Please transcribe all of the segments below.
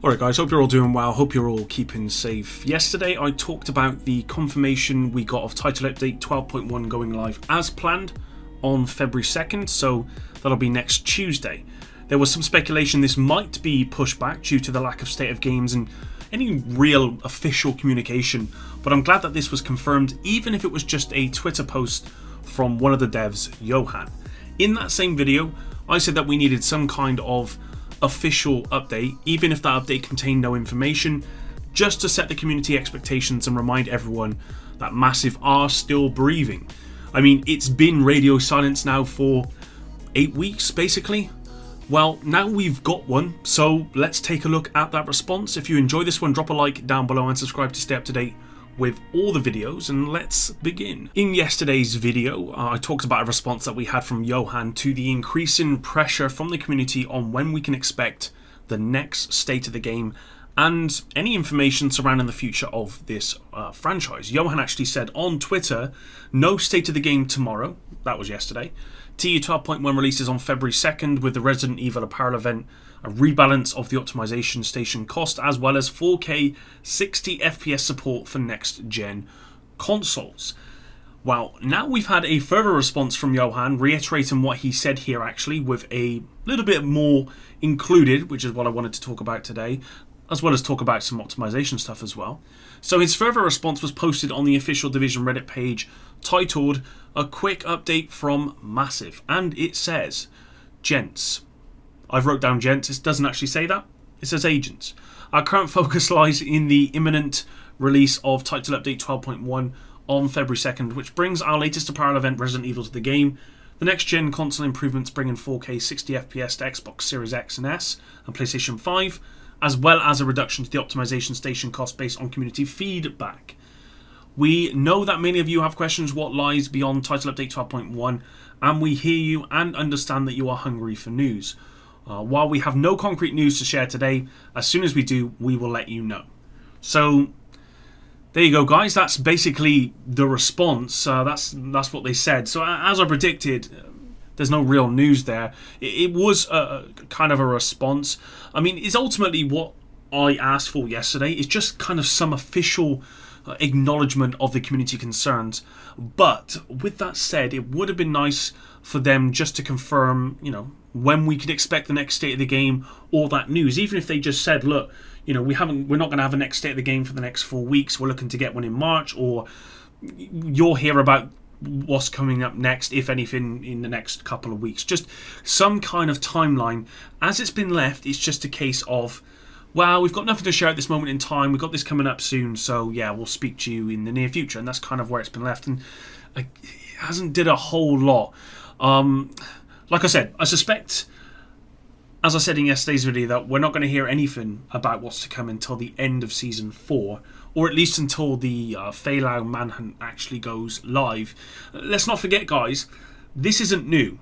Alright guys, hope you're all doing well, hope you're all keeping safe. Yesterday I talked about the confirmation we got of title update 12.1 going live as planned on February 2nd, so that'll be next Tuesday. There was some speculation this might be pushed back due to the lack of state of games and any real official communication, but I'm glad that this was confirmed, even if it was just a Twitter post from one of the devs, Johan. In that same video, I said that we needed some kind of official update, even if that update contained no information, just to set the community expectations and remind everyone that Massive are still breathing. I mean, it's been radio silence now for 8 weeks, basically. Well, now we've got one, so let's take a look at that response. If you enjoy this one, drop a like down below and subscribe to stay up to date with all the videos, and let's begin. In yesterday's video, I talked about a response that we had from Johan to the increasing pressure from the community on when we can expect the next state of the game and any information surrounding the future of this franchise. Johan actually said on Twitter, no state of the game tomorrow. That was yesterday. TU 12.1 releases on February 2nd with the Resident Evil Apparel event, a rebalance of the optimization station cost, as well as 4K 60 FPS support for next gen consoles. Well, now we've had a further response from Johan reiterating what he said here, actually, with a little bit more included, which is what I wanted to talk about today, as well as talk about some optimization stuff as well. So his further response was posted on the official Division Reddit page, titled "A Quick Update from Massive," and it says, "Gents." I've wrote down gents, it doesn't actually say that, it says agents. Our current focus lies in the imminent release of title update 12.1 on February 2nd, which brings our latest apparel event, Resident Evil, to the game. The next gen console improvements bring in 4K 60 FPS to Xbox Series X and S and PlayStation 5, as well as a reduction to the optimization station cost based on community feedback. We know that many of you have questions what lies beyond title update 12.1, and we hear you and understand that you are hungry for news. While we have no concrete news to share today, as soon as we do, we will let you know. So there you go, guys. That's basically the response. That's what they said. So as I predicted, there's no real news there. It was kind of a response. I mean, it's ultimately what I asked for yesterday. It's just kind of some official acknowledgement of the community concerns. But with that said, it would have been nice for them just to confirm, when we could expect the next state of the game or that news. Even if they just said, look, we're not going to have a next state of the game for the next 4 weeks. We're looking to get one in March, or you'll hear about what's coming up next, if anything, in the next couple of weeks. Just some kind of timeline. As it's been left, it's just a case of, well, we've got nothing to share at this moment in time. We've got this coming up soon, so yeah, we'll speak to you in the near future. And that's kind of where it's been left. And it hasn't did a whole lot. Like I said, I suspect, as I said in yesterday's video, that we're not going to hear anything about what's to come until the end of Season 4, or at least until the Feilau Manhunt actually goes live. Let's not forget, guys, this isn't new,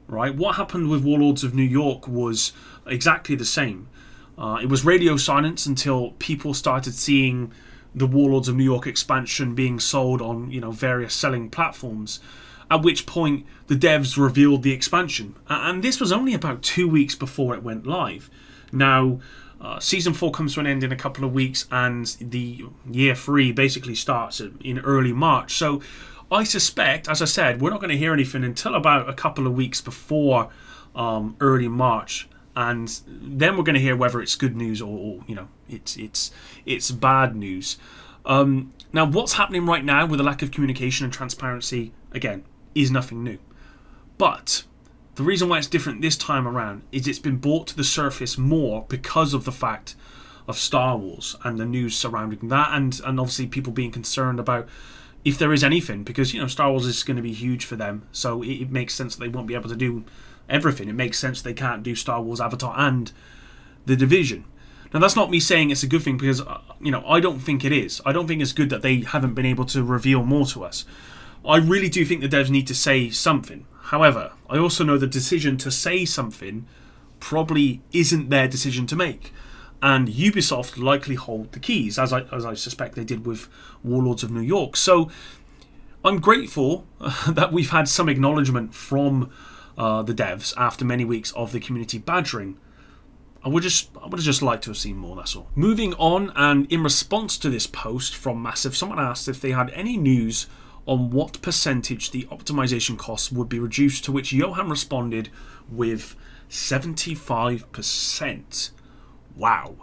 right? What happened with Warlords of New York was exactly the same. It was radio silence until people started seeing the Warlords of New York expansion being sold on, various selling platforms. At which point the devs revealed the expansion, and this was only about 2 weeks before it went live. Now, Season 4 comes to an end in a couple of weeks, and the Year 3 basically starts in early March. So I suspect, as I said, we're not going to hear anything until about a couple of weeks before early March, and then we're going to hear whether it's good news or it's bad news. Now, what's happening right now with the lack of communication and transparency, again, is nothing new. But the reason why it's different this time around is it's been brought to the surface more because of the fact of Star Wars and the news surrounding that, and obviously people being concerned about if there is anything, because Star Wars is going to be huge for them, so it makes sense that they won't be able to do everything. It makes sense they can't do Star Wars Avatar and The Division. Now, that's not me saying it's a good thing, because I don't think it is. I don't think it's good that they haven't been able to reveal more to us. I really do think the devs need to say something. However, I also know the decision to say something probably isn't their decision to make. And Ubisoft likely hold the keys, as I suspect they did with Warlords of New York. So I'm grateful that we've had some acknowledgement from the devs after many weeks of the community badgering. I would have just liked to have seen more, that's all. Moving on, and in response to this post from Massive, someone asked if they had any news on what percentage the optimization costs would be reduced, to which Johan responded with 75%. Wow.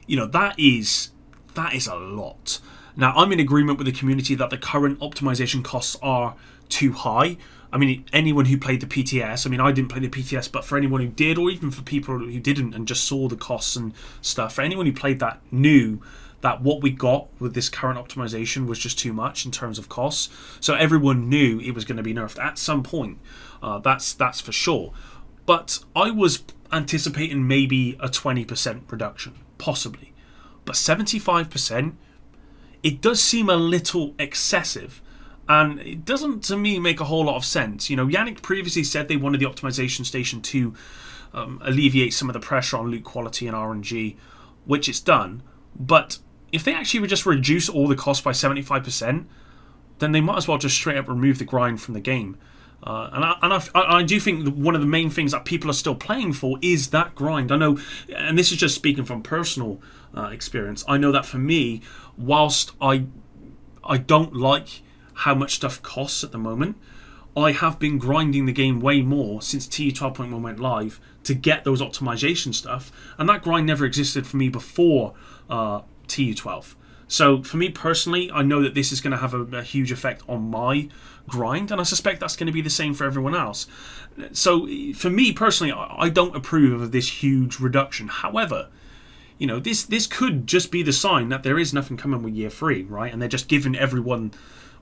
You know, that is a lot. Now, I'm in agreement with the community that the current optimization costs are too high. I mean, anyone who played the PTS, I mean, I didn't play the PTS, but for anyone who did, or even for people who didn't and just saw the costs and stuff, for anyone who played that knew that what we got with this current optimization was just too much in terms of costs. So everyone knew it was going to be nerfed at some point. That's for sure. But I was anticipating maybe a 20% reduction, possibly. But 75%, it does seem a little excessive. And it doesn't, to me, make a whole lot of sense. You know, Yannick previously said they wanted the optimization station to alleviate some of the pressure on loot quality and RNG, which it's done. But if they actually would just reduce all the costs by 75%, then they might as well just straight up remove the grind from the game. And I do think that one of the main things that people are still playing for is that grind. I know, and this is just speaking from personal experience, I know that for me, whilst I don't like how much stuff costs at the moment, I have been grinding the game way more since TU 12.1 went live to get those optimization stuff, and that grind never existed for me before TU 12. So for me personally, I know that this is going to have a huge effect on my grind, and I suspect that's going to be the same for everyone else. So for me personally, I don't approve of this huge reduction. However, you know, this could just be the sign that there is nothing coming with year 3, right? And they're just giving everyone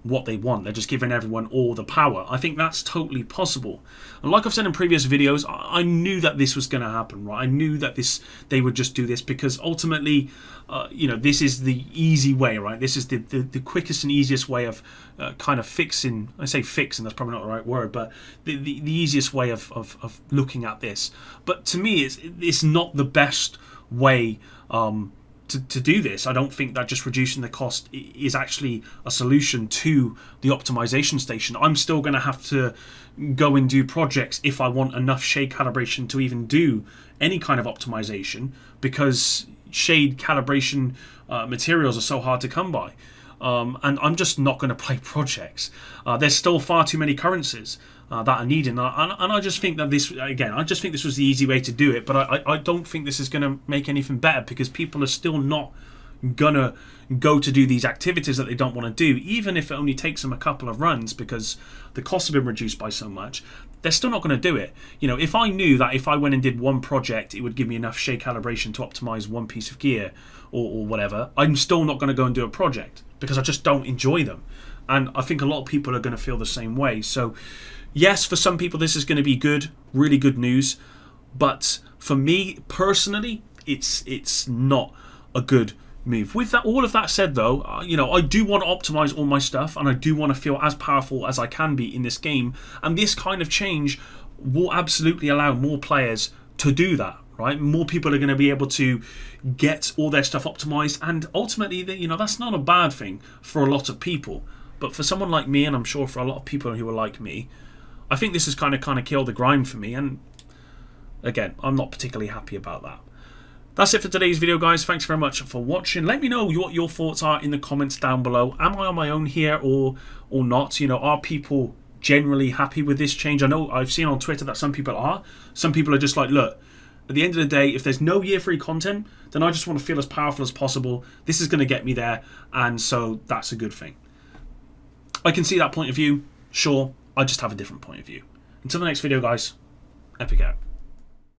what they want. They're just giving everyone all the power. I think that's totally possible. And like I've said in previous videos, I knew that this was going to happen, right? I knew that they would just do this because ultimately, you know, this is the easy way, right? This is the quickest and easiest way of kind of fixing. I say fixing, that's probably not the right word, but the easiest way of looking at this. But to me, it's not the best way to do this. I don't think that just reducing the cost is actually a solution to the optimization station. I'm still going to have to go and do projects if I want enough shade calibration to even do any kind of optimization, because shade calibration materials are so hard to come by. And I'm just not going to play projects. There's still far too many currencies that are needed, and I just think that this, again, I just think this was the easy way to do it, but I don't think this is going to make anything better, because people are still not gonna go to do these activities that they don't want to do, even if it only takes them a couple of runs, because the costs have been reduced by so much. They're still not going to do it. You know, if I knew that if I went and did one project, it would give me enough shade calibration to optimize one piece of gear or whatever, I'm still not going to go and do a project, because I just don't enjoy them. And I think a lot of people are going to feel the same way. So yes, for some people this is going to be good, really good news, but for me personally, it's not a good move. With that, all of that said, though, you know, I do want to optimize all my stuff, and I do want to feel as powerful as I can be in this game, and this kind of change will absolutely allow more players to do that, right? More people are going to be able to get all their stuff optimized, and ultimately, you know, that's not a bad thing for a lot of people. But for someone like me, and I'm sure for a lot of people who are like me, I think this has kind of killed the grind for me, and again, I'm not particularly happy about that. That's it for today's video, guys. Thanks very much for watching. Let me know what your thoughts are in the comments down below. Am I on my own here or not? You know, are people generally happy with this change? I know I've seen on Twitter that some people are. Some people are just like, look, at the end of the day, if there's no year 3 content, then I just want to feel as powerful as possible. This is going to get me there, and so that's a good thing. I can see that point of view, sure. I just have a different point of view. Until the next video, guys, Epic out.